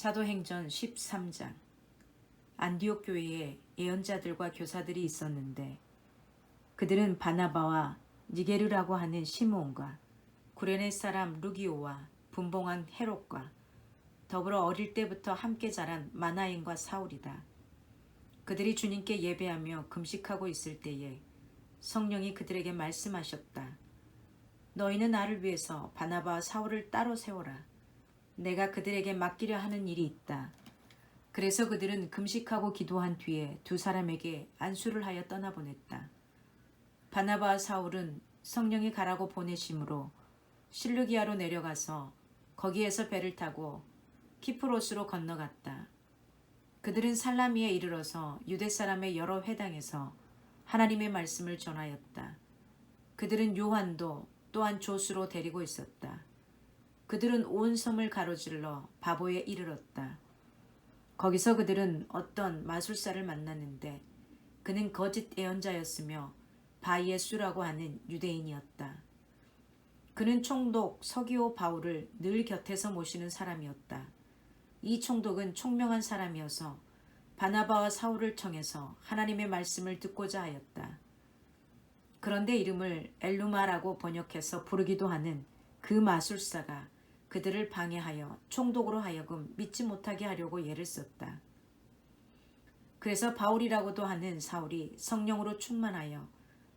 사도행전 13장. 안디옥 교회에 예언자들과 교사들이 있었는데 그들은 바나바와 니게르라고 하는 시므온과 구레네 사람 루기오와 분봉한 헤롯과 더불어 어릴 때부터 함께 자란 마나엔과 사울이다. 그들이 주님께 예배하며 금식하고 있을 때에 성령이 그들에게 말씀하셨다. 너희는 나를 위해서 바나바와 사울을 따로 세워라. 내가 그들에게 맡기려 하는 일이 있다. 그래서 그들은 금식하고 기도한 뒤에 두 사람에게 안수를 하여 떠나보냈다. 바나바와 사울은 성령이 가라고 보내심으로 실루기아로 내려가서 거기에서 배를 타고 키프로스로 건너갔다. 그들은 살라미에 이르러서 유대 사람의 여러 회당에서 하나님의 말씀을 전하였다. 그들은 요한도 또한 조수로 데리고 있었다. 그들은 온 섬을 가로질러 바보에 이르렀다. 거기서 그들은 어떤 마술사를 만났는데 그는 거짓 예언자였으며 바이에수라고 하는 유대인이었다. 그는 총독 서기오 바울을 늘 곁에서 모시는 사람이었다. 이 총독은 총명한 사람이어서 바나바와 사울을 청해서 하나님의 말씀을 듣고자 하였다. 그런데 이름을 엘루마라고 번역해서 부르기도 하는 그 마술사가 그들을 방해하여 총독으로 하여금 믿지 못하게 하려고 예를 썼다. 그래서 바울이라고도 하는 사울이 성령으로 충만하여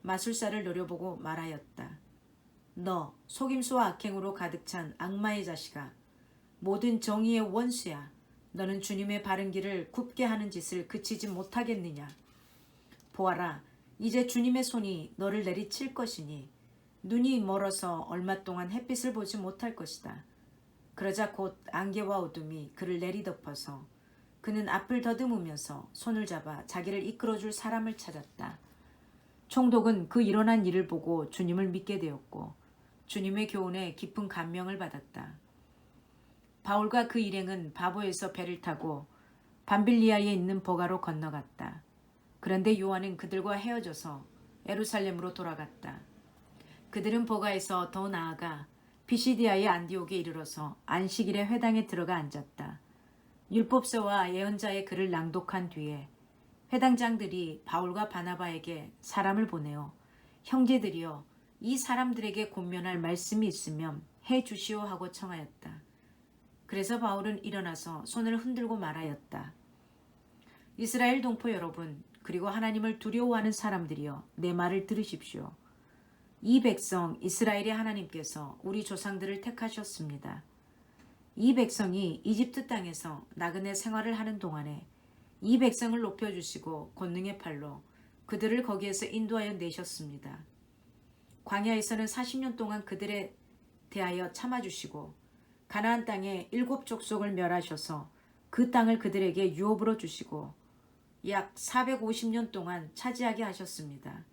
마술사를 노려보고 말하였다. 너 속임수와 악행으로 가득 찬 악마의 자식아, 모든 정의의 원수야. 너는 주님의 바른 길을 굽게 하는 짓을 그치지 못하겠느냐. 보아라, 이제 주님의 손이 너를 내리칠 것이니 눈이 멀어서 얼마 동안 햇빛을 보지 못할 것이다. 그러자 곧 안개와 어둠이 그를 내리덮어서 그는 앞을 더듬으면서 손을 잡아 자기를 이끌어줄 사람을 찾았다. 총독은 그 일어난 일을 보고 주님을 믿게 되었고 주님의 교훈에 깊은 감명을 받았다. 바울과 그 일행은 바보에서 배를 타고 밤빌리아에 있는 버가로 건너갔다. 그런데 요한은 그들과 헤어져서 예루살렘으로 돌아갔다. 그들은 버가에서 더 나아가 피시디아의 안디옥에 이르러서 안식일에 회당에 들어가 앉았다. 율법서와 예언자의 글을 낭독한 뒤에 회당장들이 바울과 바나바에게 사람을 보내어 형제들이여 이 사람들에게 권면할 말씀이 있으면 해 주시오 하고 청하였다. 그래서 바울은 일어나서 손을 흔들고 말하였다. 이스라엘 동포 여러분, 그리고 하나님을 두려워하는 사람들이여 내 말을 들으십시오. 이 백성 이스라엘의 하나님께서 우리 조상들을 택하셨습니다. 이 백성이 이집트 땅에서 나그네 생활을 하는 동안에 이 백성을 높여주시고 권능의 팔로 그들을 거기에서 인도하여 내셨습니다. 광야에서는 40년 동안 그들에 대하여 참아주시고 가나안 땅에 7 족속을 멸하셔서 그 땅을 그들에게 유업으로 주시고 약 450년 동안 차지하게 하셨습니다.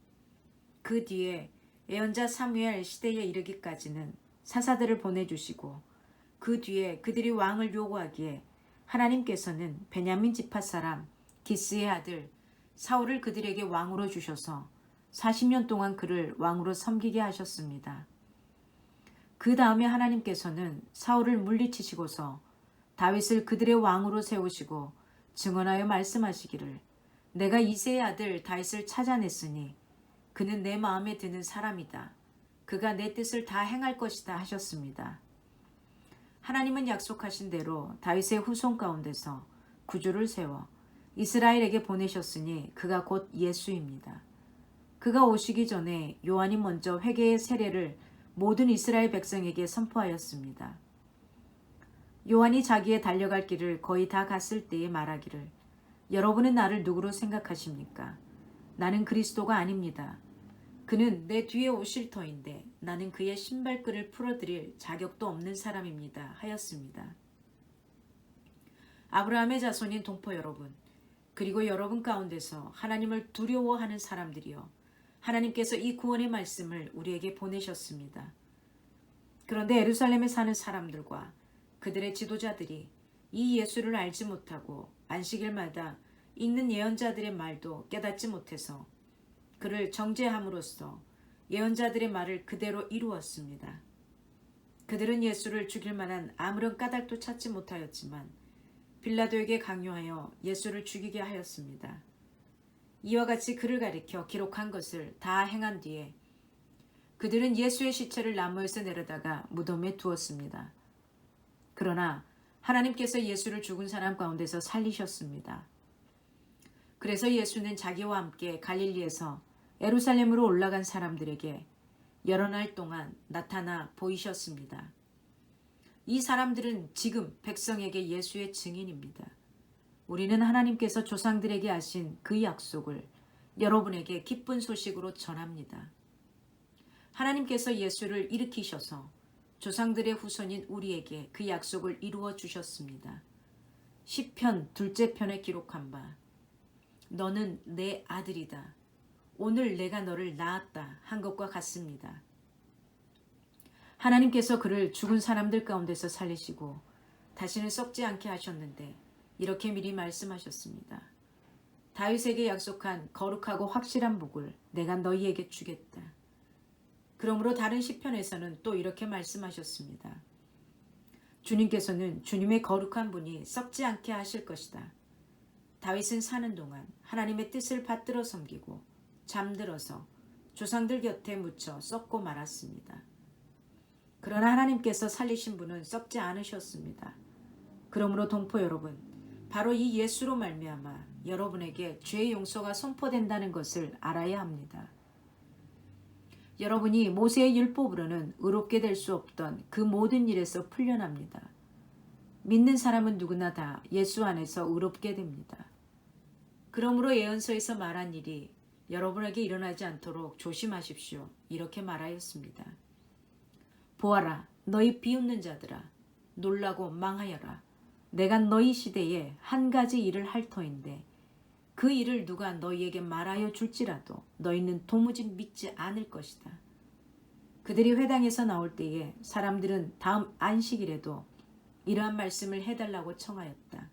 그 뒤에 예언자 사무엘 시대에 이르기까지는 사사들을 보내주시고 그 뒤에 그들이 왕을 요구하기에 하나님께서는 베냐민 지파 사람 기스의 아들 사울을 그들에게 왕으로 주셔서 40년 동안 그를 왕으로 섬기게 하셨습니다. 그 다음에 하나님께서는 사울을 물리치시고서 다윗을 그들의 왕으로 세우시고 증언하여 말씀하시기를 내가 이새의 아들 다윗을 찾아냈으니 그는 내 마음에 드는 사람이다. 그가 내 뜻을 다 행할 것이다 하셨습니다. 하나님은 약속하신 대로 다윗의 후손 가운데서 구주를 세워 이스라엘에게 보내셨으니 그가 곧 예수입니다. 그가 오시기 전에 요한이 먼저 회개의 세례를 모든 이스라엘 백성에게 선포하였습니다. 요한이 자기의 달려갈 길을 거의 다 갔을 때에 말하기를 여러분은 나를 누구로 생각하십니까? 나는 그리스도가 아닙니다. 그는 내 뒤에 오실 터인데 나는 그의 신발끈을 풀어드릴 자격도 없는 사람입니다. 하였습니다. 아브라함의 자손인 동포 여러분, 그리고 여러분 가운데서 하나님을 두려워하는 사람들이여, 하나님께서 이 구원의 말씀을 우리에게 보내셨습니다. 그런데 예루살렘에 사는 사람들과 그들의 지도자들이 이 예수를 알지 못하고 안식일마다 읽는 예언자들의 말도 깨닫지 못해서 그를 정죄함으로써 예언자들의 말을 그대로 이루었습니다. 그들은 예수를 죽일 만한 아무런 까닭도 찾지 못하였지만 빌라도에게 강요하여 예수를 죽이게 하였습니다. 이와 같이 그를 가리켜 기록한 것을 다 행한 뒤에 그들은 예수의 시체를 나무에서 내려다가 무덤에 두었습니다. 그러나 하나님께서 예수를 죽은 사람 가운데서 살리셨습니다. 그래서 예수는 자기와 함께 갈릴리에서 예루살렘으로 올라간 사람들에게 여러 날 동안 나타나 보이셨습니다. 이 사람들은 지금 백성에게 예수의 증인입니다. 우리는 하나님께서 조상들에게 하신 그 약속을 여러분에게 기쁜 소식으로 전합니다. 하나님께서 예수를 일으키셔서 조상들의 후손인 우리에게 그 약속을 이루어 주셨습니다. 시편 둘째 편에 기록한 바 너는 내 아들이다. 오늘 내가 너를 낳았다 한 것과 같습니다. 하나님께서 그를 죽은 사람들 가운데서 살리시고 다시는 썩지 않게 하셨는데 이렇게 미리 말씀하셨습니다. 다윗에게 약속한 거룩하고 확실한 복을 내가 너희에게 주겠다. 그러므로 다른 시편에서는 또 이렇게 말씀하셨습니다. 주님께서는 주님의 거룩한 분이 썩지 않게 하실 것이다. 다윗은 사는 동안 하나님의 뜻을 받들어 섬기고 잠들어서 조상들 곁에 묻혀 썩고 말았습니다. 그러나 하나님께서 살리신 분은 썩지 않으셨습니다. 그러므로 동포 여러분, 바로 이 예수로 말미암아 여러분에게 죄의 용서가 선포된다는 것을 알아야 합니다. 여러분이 모세의 율법으로는 의롭게 될 수 없던 그 모든 일에서 풀려납니다. 믿는 사람은 누구나 다 예수 안에서 의롭게 됩니다. 그러므로 예언서에서 말한 일이 여러분에게 일어나지 않도록 조심하십시오. 이렇게 말하였습니다. 보아라, 너희 비웃는 자들아, 놀라고 망하여라. 내가 너희 시대에 한 가지 일을 할 터인데 그 일을 누가 너희에게 말하여 줄지라도 너희는 도무지 믿지 않을 것이다. 그들이 회당에서 나올 때에 사람들은 다음 안식일에도 이러한 말씀을 해달라고 청하였다.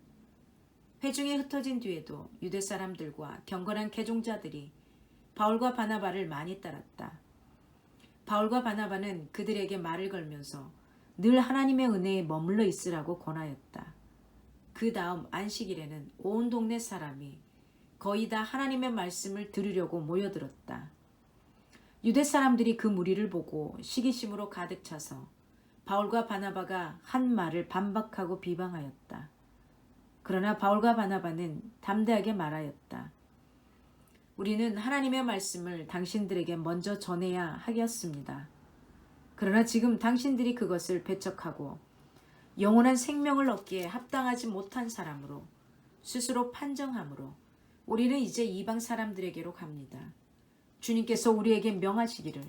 회중에 흩어진 뒤에도 유대 사람들과 경건한 개종자들이 바울과 바나바를 많이 따랐다. 바울과 바나바는 그들에게 말을 걸면서 늘 하나님의 은혜에 머물러 있으라고 권하였다. 그 다음 안식일에는 온 동네 사람이 거의 다 하나님의 말씀을 들으려고 모여들었다. 유대 사람들이 그 무리를 보고 시기심으로 가득 차서 바울과 바나바가 한 말을 반박하고 비방하였다. 그러나 바울과 바나바는 담대하게 말하였다. 우리는 하나님의 말씀을 당신들에게 먼저 전해야 하겠습니다. 그러나 지금 당신들이 그것을 배척하고 영원한 생명을 얻기에 합당하지 못한 사람으로 스스로 판정함으로 우리는 이제 이방 사람들에게로 갑니다. 주님께서 우리에게 명하시기를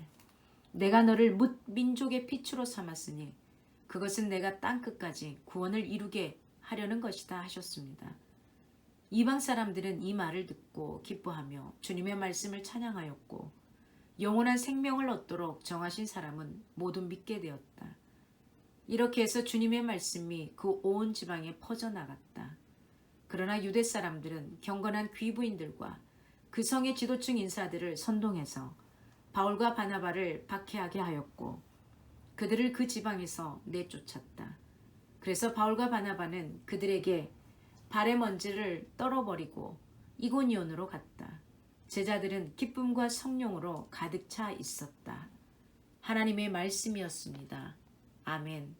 내가 너를 뭇 민족의 빛으로 삼았으니 그것은 내가 땅끝까지 구원을 이루게 하려는 것이다 하셨습니다. 이방 사람들은 이 말을 듣고 기뻐하며 주님의 말씀을 찬양하였고 영원한 생명을 얻도록 정하신 사람은 모두 믿게 되었다. 이렇게 해서 주님의 말씀이 그 온 지방에 퍼져나갔다. 그러나 유대 사람들은 경건한 귀부인들과 그 성의 지도층 인사들을 선동해서 바울과 바나바를 박해하게 하였고 그들을 그 지방에서 내쫓았다. 그래서 바울과 바나바는 그들에게 발의 먼지를 떨어버리고 이고니온으로 갔다. 제자들은 기쁨과 성령으로 가득 차 있었다. 하나님의 말씀이었습니다. 아멘.